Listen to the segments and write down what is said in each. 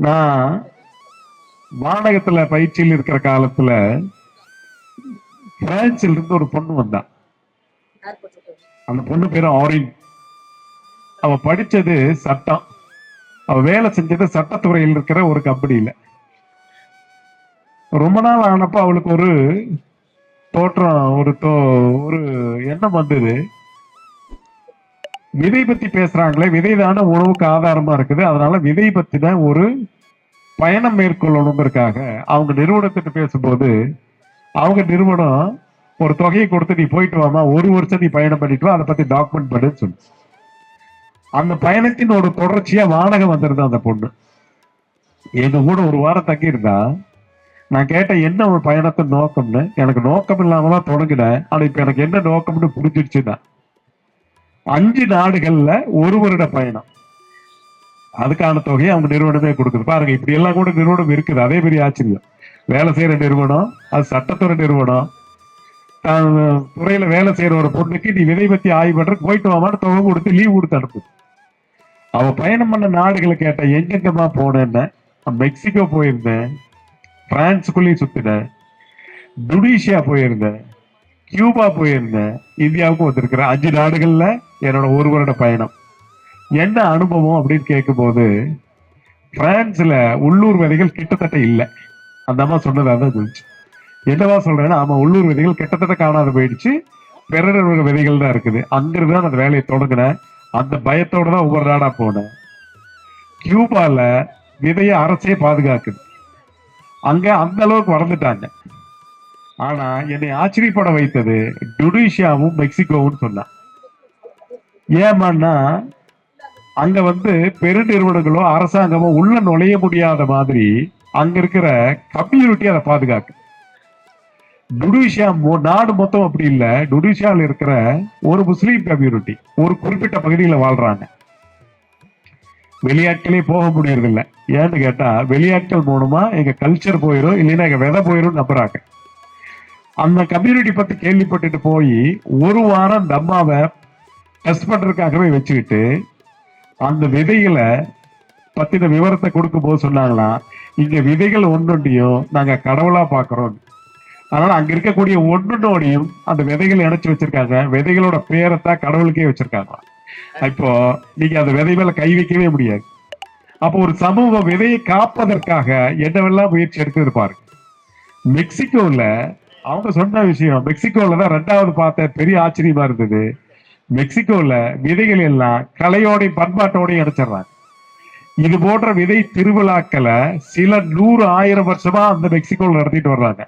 நான் வானகத்துல பயிற்சியில் இருக்கிற காலத்துல பிரான்சில் இருந்து ஒரு பொண்ணு வந்தான். அந்த பொண்ணு பேரு ஆரின். அவ படிச்சது சட்டம். அவ வேலை செஞ்சது சட்டத்துறையில் இருக்கிற ஒரு கம்பெனியில. ரொம்ப நாள் ஆனப்ப அவளுக்கு ஒரு தோற்றம், ஒரு எண்ணம் வந்தது. விதை பத்தி பேசுறாங்களே, விதைதான உணவுக்கு ஆதாரமா இருக்குது, அதனால விதை பத்தின ஒரு பயணம் மேற்கொள்ளணுங்கிறதுக்காக அவங்க நிறுவனத்திட்டு பேசும்போது, அவங்க நிறுவனம் ஒரு தொகையை கொடுத்து, நீ போயிட்டு வாமா, ஒரு வருஷம் நீ பயணம் பண்ணிட்டு வா, அதை பத்தி டாக்குமெண்ட் பண்ணுன்னு சொல்லு. அந்த பயணத்தின் ஒரு தொடர்ச்சியா வானகம் வந்திருந்தா அந்த பொண்ணு எங்க கூட ஒரு வாரம் தங்கி இருந்தா. நான் கேட்டேன், என்ன ஒரு பயணத்தின் நோக்கம்னு. எனக்கு நோக்கம் இல்லாம தான் தொடங்கினேன், ஆனா இப்ப எனக்கு என்ன நோக்கம்னு புரிஞ்சிருச்சுன்னா, 5 நாடுகள்ல ஒரு வருட பயணம். அதுக்கான தொகையை அவங்க நிறுவனமே கொடுக்குது. பாருங்க, இப்படி எல்லாம் கூட நிறுவனம் இருக்குது. அதே பெரிய ஆச்சரியம். வேலை செய்யற நிறுவனம், அது சட்டத்துறை நிறுவனம், துறையில வேலை செய்யற ஒரு பொண்ணுக்கு நீ விதை பத்தி ஆய்வு பண்ற, போயிட்டு வாமான்னு தொகை கொடுத்து லீவ் கொடுத்து அனுப்புது. அவ பயணம் பண்ண நாடுகளை கேட்ட, எங்கெங்கமா போனேன்னு. மெக்சிகோ போயிருந்தேன், பிரான்ஸுக்குள்ளேயும் சுத்தினேன், டுனிஷியா போயிருந்தேன், கியூபா போயிருந்தேன், இந்தியாவுக்கும் வந்திருக்கிறேன். 5 நாடுகள்ல என்னோட ஒரு வருட பயணம். என்ன அனுபவம் அப்படின்னு கேட்கும் போது, பிரான்ஸ்ல உள்ளூர் விதைகள் கிட்டத்தட்ட இல்லை. அந்த அம்மா சொன்னதான் சொல்லிச்சு. என்னவா சொல்றேன்னா, ஆமா, உள்ளூர் விதைகள் கிட்டத்தட்ட காணாத போயிடுச்சு, பிறர் விதைகள் தான் இருக்குது. அங்கிருந்து அந்த வேலையை தொடங்கினேன். அந்த பயத்தோட தான் ஒவ்வொரு நாடா போனேன். கியூபால விதைய அரசே பாதுகாக்குது. அங்க அந்த அளவுக்கு வளர்ந்துட்டாங்க. ஆனா என்னை ஆச்சரியப்பட வைத்தது டுனிஷியாவும் மெக்சிகோவும் சொன்னான். ஏமான்னா, அங்க பெருநிறுவனங்களோ அரசாங்கமோ உள்ள நுழைய முடியாத மாதிரி அங்க இருக்கிற கம்யூனிட்டி அதை பாதுகாக்கு. டுனிஷியா நாடு மொத்தம் அப்படி இல்ல. டுனிஷியாவில் இருக்கிற ஒரு முஸ்லீம் கம்யூனிட்டி ஒரு குறிப்பிட்ட பகுதியில் வாழ்றாங்க. வெளியாட்களே போக முடியறது இல்லை. ஏன்னு கேட்டா, வெளியாட்கள் மூலமா எங்க கல்ச்சர் போயிடும், இல்லைன்னா எங்க விதை போயிடும் நம்புறாங்க. அந்த கம்யூனிட்டி பத்தி கேள்விப்பட்டுட்டு போய் ஒரு வாரம் அந்த அம்மாவை டெஸ்ட் பண்றதுக்காகவே வச்சுக்கிட்டு அந்த விதைகளை பத்தின விவரத்தை கொடுக்கும் போது சொன்னாங்களா, இங்க விதைகள் ஒன்னொன்றையும் நாங்க கடவுளா பாக்குறோம். அதனால அங்க இருக்கக்கூடிய ஒன்னொன்னோடையும் அந்த விதைகள் இணைச்சு வச்சிருக்காங்க. விதைகளோட பேரத்தான் கடவுளுக்கே வச்சிருக்காங்க. இப்போ நீங்க அந்த விதை மேல கை வைக்கவே முடியாது. அப்போ ஒரு சமூகம் விதையை காப்பதற்காக என்னவெல்லாம் முயற்சி எடுத்து பாருங்க. மெக்சிகோல அவங்க சொன்ன விஷயம், மெக்சிகோல தான் 2வது பார்த்த பெரிய ஆச்சரியமா இருந்தது. மெக்சிகோல விதைகள் எல்லாம் கலையோடையும் பண்பாட்டோடையும் இணைச்சிடுறாங்க. இது போன்ற விதை திருவிழாக்களை சில 100-1000 வருஷமா அந்த மெக்சிகோல நடத்திட்டு வர்றாங்க.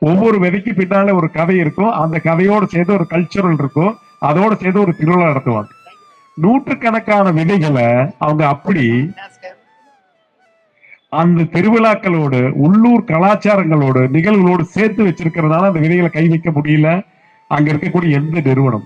ஒவ்வொரு விதைக்கு பின்னால ஒரு கதை இருக்கும். அந்த கதையோடு சேர்ந்து ஒரு கல்ச்சரல் இருக்கும். அதோடு சேர்ந்து ஒரு திருவிழா நடத்துவாங்க. நூற்றுக்கணக்கான விதைகளை அவங்க அப்படி அந்த திருவிழாக்களோடு உள்ளூர் கலாச்சாரங்களோடு நிகழ்வுகளோடு சேர்த்து வச்சிருக்கிறதுனால அந்த விதைகளை கை வைக்க முடியல அங்க இருக்கக்கூடிய எந்த நிறுவனம்.